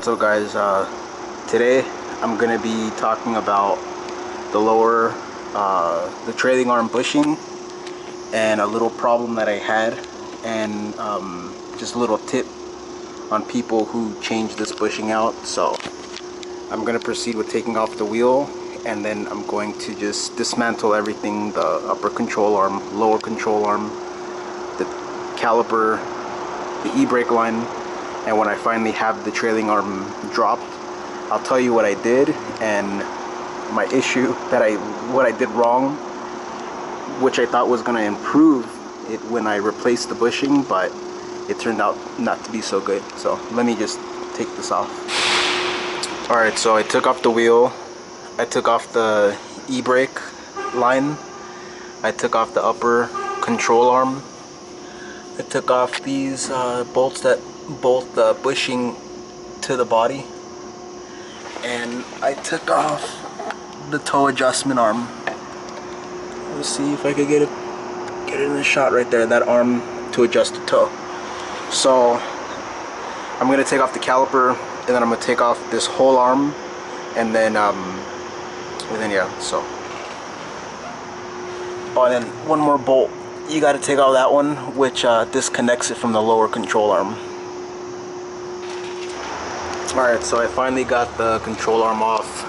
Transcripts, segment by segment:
What's up, guys? Today I'm gonna be talking about the the trailing arm bushing and a little problem that I had, and just a little tip on people who change this bushing out. So I'm gonna proceed with taking off the wheel, and then I'm going to just dismantle everything: the upper control arm, lower control arm, the caliper, the e-brake line. And when I finally have the trailing arm dropped, I'll tell you what I did and my issue, what I did wrong, which I thought was going to improve it when I replaced the bushing, but it turned out not to be so good. So let me just take this off. Alright, so I took off the wheel, I took off the e-brake line, I took off the upper control arm, I took off these bolts that bolt the bushing to the body, and I took off the toe adjustment arm. Let's see if I could get it in the shot right there, that arm to adjust the toe. So I'm gonna take off the caliper, and then I'm gonna take off this whole arm, and then yeah. So and then one more bolt, you got to take out that one, which disconnects it from the lower control arm. Alright, so I finally got the control arm off.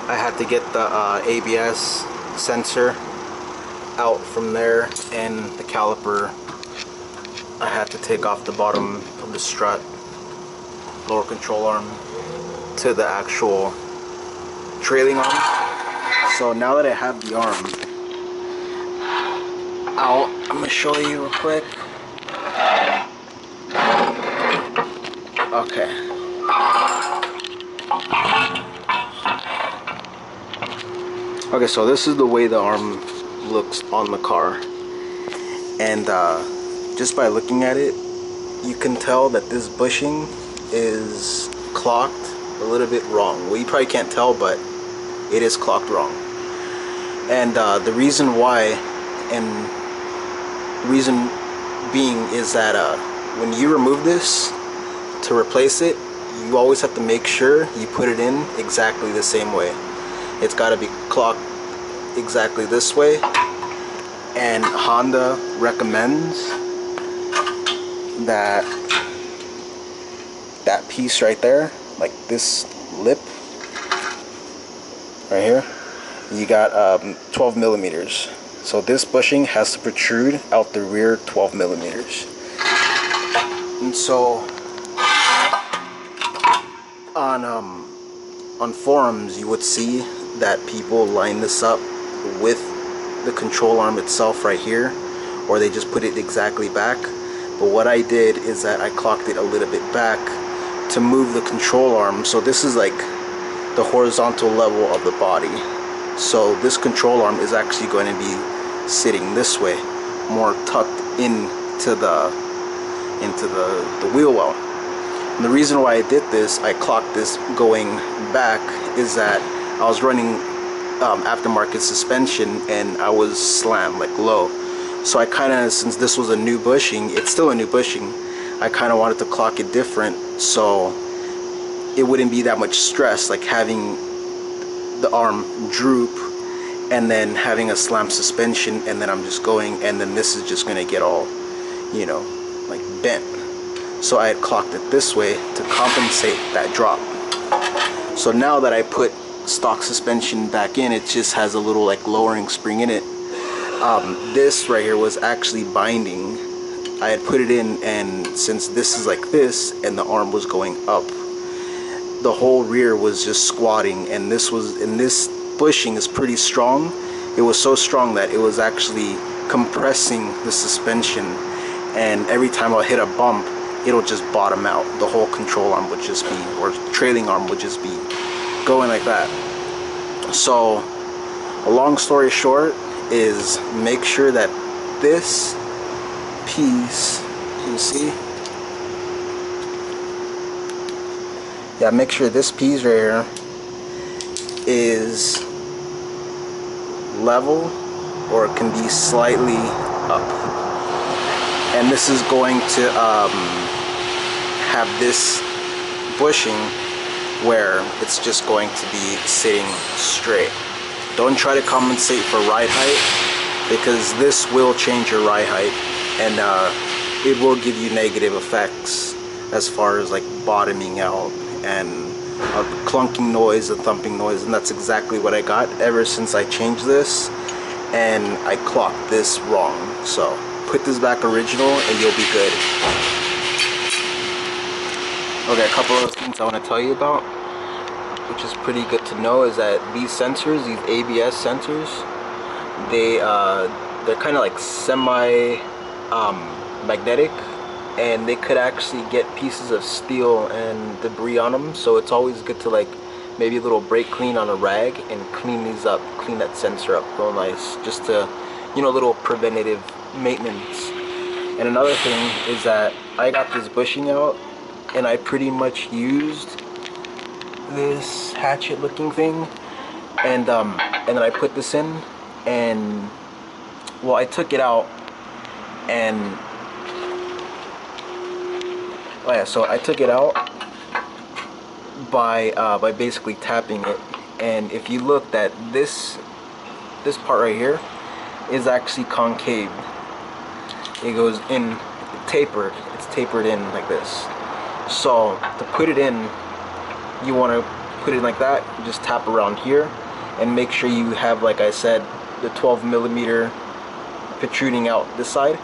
I had to get the ABS sensor out from there, and the caliper. I had to take off the bottom of the strut, lower control arm, to the actual trailing arm. So now that I have the arm out, I'm going to show you real quick. Okay. Okay, so this is the way the arm looks on the car, and just by looking at it, you can tell that this bushing is clocked a little bit wrong. Well, you probably can't tell, but it is clocked wrong. And the reason why, and reason being, is that when you remove this to replace it, you always have to make sure you put it in exactly the same way. It's got to be clocked exactly this way, and Honda recommends that piece right there, like this lip right here, you got 12 millimeters. So this bushing has to protrude out the rear 12 millimeters. And so on forums, you would see that people line this up with the control arm itself right here, or they just put it exactly back. But what I did is that I clocked it a little bit back to move the control arm. So this is like the horizontal level of the body. So this control arm is actually going to be sitting this way, more tucked into the wheel well. And the reason why I did this, I clocked this going back, is that I was running aftermarket suspension, and I was slammed like low. So I kind of, since this was a new bushing, it's still a new bushing, I kind of wanted to clock it different so it wouldn't be that much stress, like having the arm droop and then having a slam suspension, and then I'm just going, and then this is just gonna get all, you know, like bent. So I had clocked it this way to compensate that drop. So now that I put stock suspension back in, it just has a little like lowering spring in it. This right here was actually binding. I had put it in, and since this is like this and the arm was going up, the whole rear was just squatting, and this bushing is pretty strong. It was so strong that it was actually compressing the suspension, and every time I'll hit a bump, it'll just bottom out. The whole control arm would just be, or trailing arm would just be going like that. So a long story short is, make sure that this piece, you see, yeah, make sure this piece right here is level, or it can be slightly up. And this is going to have this bushing where it's just going to be sitting straight. Don't try to compensate for ride height, because this will change your ride height, and it will give you negative effects as far as like bottoming out and a clunking noise, a thumping noise, and that's exactly what I got ever since I changed this, and I clocked this wrong. So put this back original and you'll be good. Okay, a couple of things I want to tell you about, which is pretty good to know, is that these sensors, these ABS sensors, they're kind of like semi magnetic, and they could actually get pieces of steel and debris on them. So it's always good to like maybe a little brake clean on a rag and clean these up, clean that sensor up real nice, just to, you know, a little preventative maintenance. And another thing is that I got this bushing out, and I pretty much used this hatchet looking thing, and then I put this in, and well, I took it out, and oh yeah, so I took it out by basically tapping it. And if you look, that this part right here is actually concave. It goes in tapered. It's tapered in like this. So to put it in, you want to put it like that. You just tap around here and make sure you have, like I said, the 12mm protruding out this side.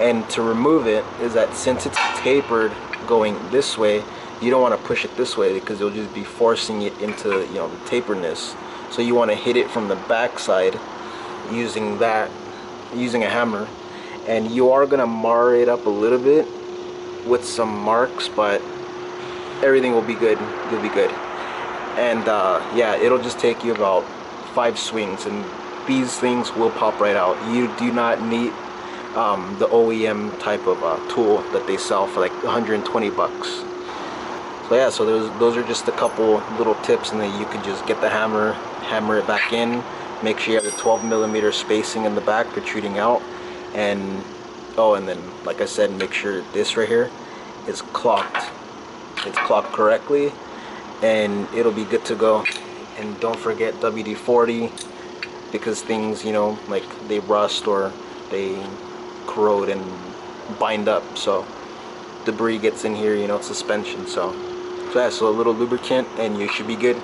And to remove it is that since it's tapered going this way, you don't want to push it this way, because you'll just be forcing it into, you know, the taperedness. So you want to hit it from the back side using a hammer, and you are gonna mar it up a little bit with some marks, but everything will be good. You'll be good. And yeah, it'll just take you about 5 swings, and these things will pop right out. You do not need the OEM type of tool that they sell for like 120 bucks. So yeah, so those are just a couple little tips, and then you can just get the hammer it back in, make sure you have the 12mm spacing in the back protruding out, and oh, and then like I said, make sure this right here is clocked. It's clocked correctly, and it'll be good to go. And don't forget WD-40, because things, you know, like they rust or they corrode and bind up, so debris gets in here, you know, suspension. So yeah, so a little lubricant and you should be good.